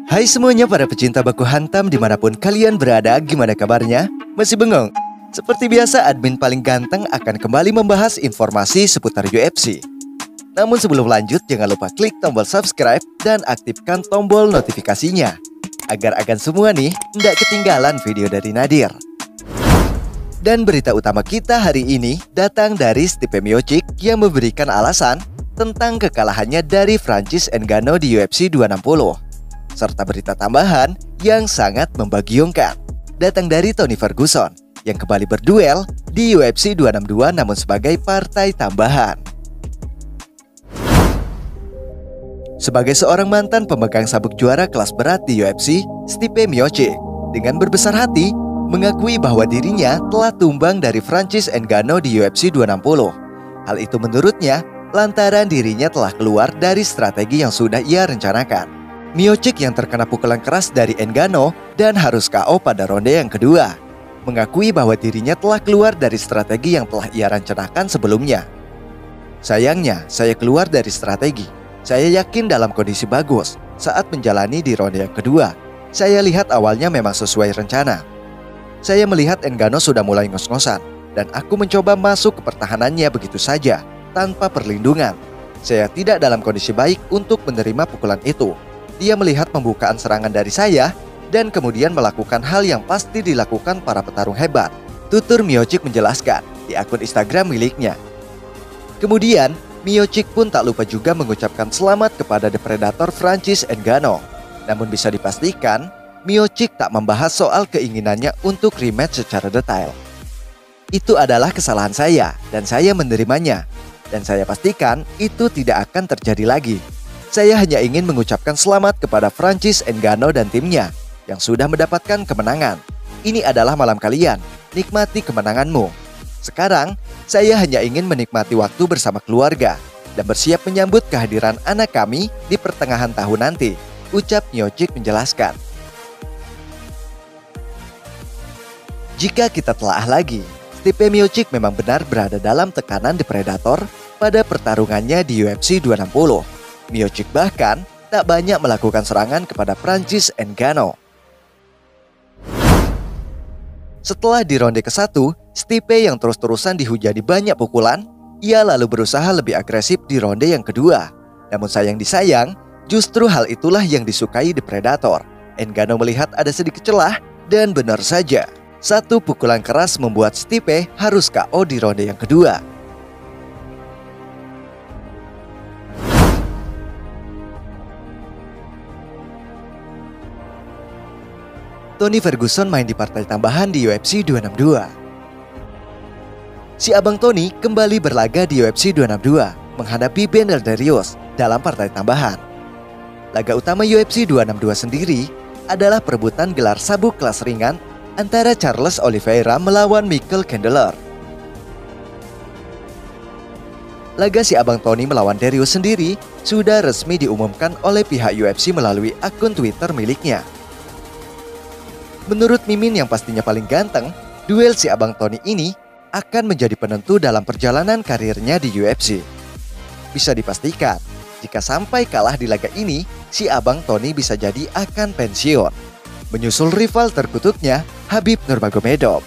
Hai semuanya para pecinta baku hantam dimanapun kalian berada, gimana kabarnya? Masih bengong? Seperti biasa, admin paling ganteng akan kembali membahas informasi seputar UFC. Namun sebelum lanjut, jangan lupa klik tombol subscribe dan aktifkan tombol notifikasinya agar agan semua nih nggak ketinggalan video dari Nadir. Dan berita utama kita hari ini datang dari Stipe Miocic yang memberikan alasan tentang kekalahannya dari Francis Ngannou di UFC 260. Serta berita tambahan yang sangat membagiongkan datang dari Tony Ferguson yang kembali berduel di UFC 262 namun sebagai partai tambahan. Sebagai seorang mantan pemegang sabuk juara kelas berat di UFC, Stipe Miocic dengan berbesar hati mengakui bahwa dirinya telah tumbang dari Francis Ngannou di UFC 260. Hal itu menurutnya lantaran dirinya telah keluar dari strategi yang sudah ia rencanakan. Miocic yang terkena pukulan keras dari Ngannou dan harus KO pada ronde yang kedua, mengakui bahwa dirinya telah keluar dari strategi yang telah ia rencanakan sebelumnya. Sayangnya, saya keluar dari strategi. Saya yakin dalam kondisi bagus saat menjalani di ronde yang kedua. Saya lihat awalnya memang sesuai rencana. Saya melihat Ngannou sudah mulai ngos-ngosan dan aku mencoba masuk ke pertahanannya begitu saja tanpa perlindungan. Saya tidak dalam kondisi baik untuk menerima pukulan itu. Dia melihat pembukaan serangan dari saya dan kemudian melakukan hal yang pasti dilakukan para petarung hebat, tutur Miocic menjelaskan di akun Instagram miliknya. Kemudian, Miocic pun tak lupa juga mengucapkan selamat kepada The Predator Francis Ngannou. Namun bisa dipastikan, Miocic tak membahas soal keinginannya untuk rematch secara detail. Itu adalah kesalahan saya dan saya menerimanya. Dan saya pastikan itu tidak akan terjadi lagi. Saya hanya ingin mengucapkan selamat kepada Francis Ngannou dan timnya yang sudah mendapatkan kemenangan. Ini adalah malam kalian, nikmati kemenanganmu. Sekarang, saya hanya ingin menikmati waktu bersama keluarga dan bersiap menyambut kehadiran anak kami di pertengahan tahun nanti, ucap Miocic menjelaskan. Jika kita telaah lagi, Stipe Miocic memang benar berada dalam tekanan The Predator pada pertarungannya di UFC 260. Miocic bahkan tak banyak melakukan serangan kepada Francis Ngannou. Setelah di ronde ke-1, Stipe yang terus-terusan dihujani banyak pukulan, ia lalu berusaha lebih agresif di ronde yang kedua. Namun sayang disayang, justru hal itulah yang disukai The Predator. Ngannou melihat ada sedikit celah dan benar saja, satu pukulan keras membuat Stipe harus KO di ronde yang kedua. Tony Ferguson main di partai tambahan di UFC 262. Si Abang Tony kembali berlaga di UFC 262 menghadapi Beneil Dariush dalam partai tambahan. Laga utama UFC 262 sendiri adalah perebutan gelar sabuk kelas ringan antara Charles Oliveira melawan Michael Chandler. Laga si Abang Tony melawan Dariush sendiri sudah resmi diumumkan oleh pihak UFC melalui akun Twitter miliknya. Menurut Mimin yang pastinya paling ganteng, duel si Abang Tony ini akan menjadi penentu dalam perjalanan karirnya di UFC. Bisa dipastikan, jika sampai kalah di laga ini, si Abang Tony bisa jadi akan pensiun, menyusul rival terkutuknya Khabib Nurmagomedov.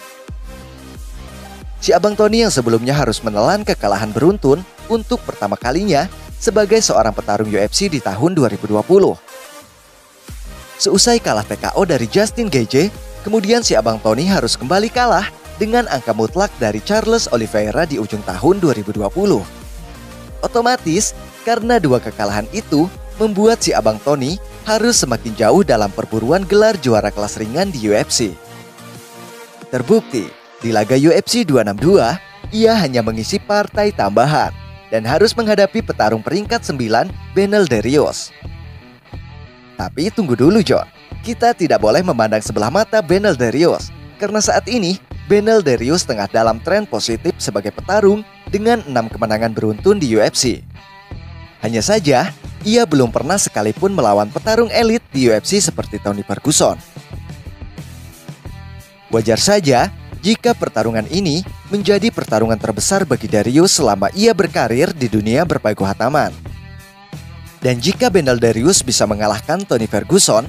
Si Abang Tony yang sebelumnya harus menelan kekalahan beruntun untuk pertama kalinya sebagai seorang petarung UFC di tahun 2020. Seusai kalah TKO dari Justin Gaethje, kemudian si Abang Tony harus kembali kalah dengan angka mutlak dari Charles Oliveira di ujung tahun 2020. Otomatis, karena dua kekalahan itu, membuat si Abang Tony harus semakin jauh dalam perburuan gelar juara kelas ringan di UFC. Terbukti, di laga UFC 262, ia hanya mengisi partai tambahan dan harus menghadapi petarung peringkat 9 Beneil Dariush. Tapi tunggu dulu John, kita tidak boleh memandang sebelah mata Beneil Dariush karena saat ini Beneil Dariush tengah dalam tren positif sebagai petarung dengan 6 kemenangan beruntun di UFC. Hanya saja, ia belum pernah sekalipun melawan petarung elit di UFC seperti Tony Ferguson. Wajar saja jika pertarungan ini menjadi pertarungan terbesar bagi Dariush selama ia berkarir di dunia berpagu hataman. Dan jika Benel Darius bisa mengalahkan Tony Ferguson,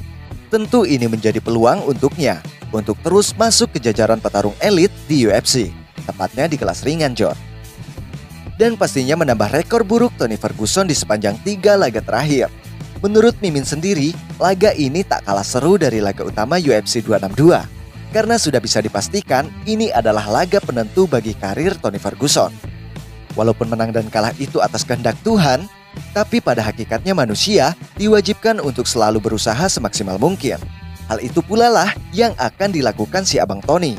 tentu ini menjadi peluang untuknya untuk terus masuk ke jajaran petarung elit di UFC, tepatnya di kelas ringan, John. Dan pastinya menambah rekor buruk Tony Ferguson di sepanjang 3 laga terakhir. Menurut Mimin sendiri, laga ini tak kalah seru dari laga utama UFC 262, karena sudah bisa dipastikan ini adalah laga penentu bagi karir Tony Ferguson. Walaupun menang dan kalah itu atas kehendak Tuhan, tapi pada hakikatnya manusia diwajibkan untuk selalu berusaha semaksimal mungkin. Hal itu pula lah yang akan dilakukan si Abang Tony.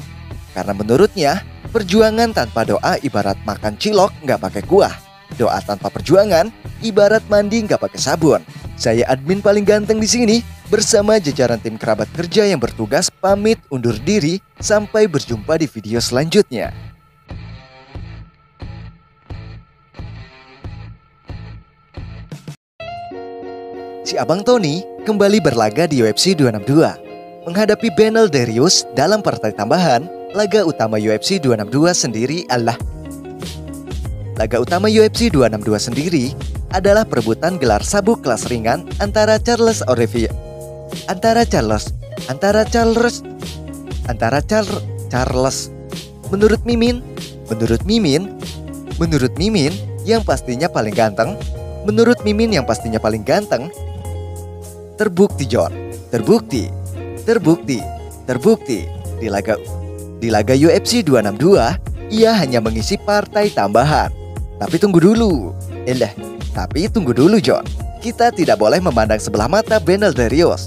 Karena menurutnya, perjuangan tanpa doa ibarat makan cilok nggak pakai kuah. Doa tanpa perjuangan ibarat mandi nggak pakai sabun. Saya admin paling ganteng di sini bersama jajaran tim kerabat kerja yang bertugas pamit undur diri sampai berjumpa di video selanjutnya. Si Abang Tony kembali berlaga di UFC 262 menghadapi Benel Darius dalam partai tambahan laga utama UFC 262 sendiri Laga utama UFC 262 sendiri adalah perebutan gelar sabuk kelas ringan antara Charles menurut Mimin yang pastinya paling ganteng. Terbukti, John. Terbukti. Di laga UFC 262, ia hanya mengisi partai tambahan. Tapi tunggu dulu, John. Kita tidak boleh memandang sebelah mata Benel Darius.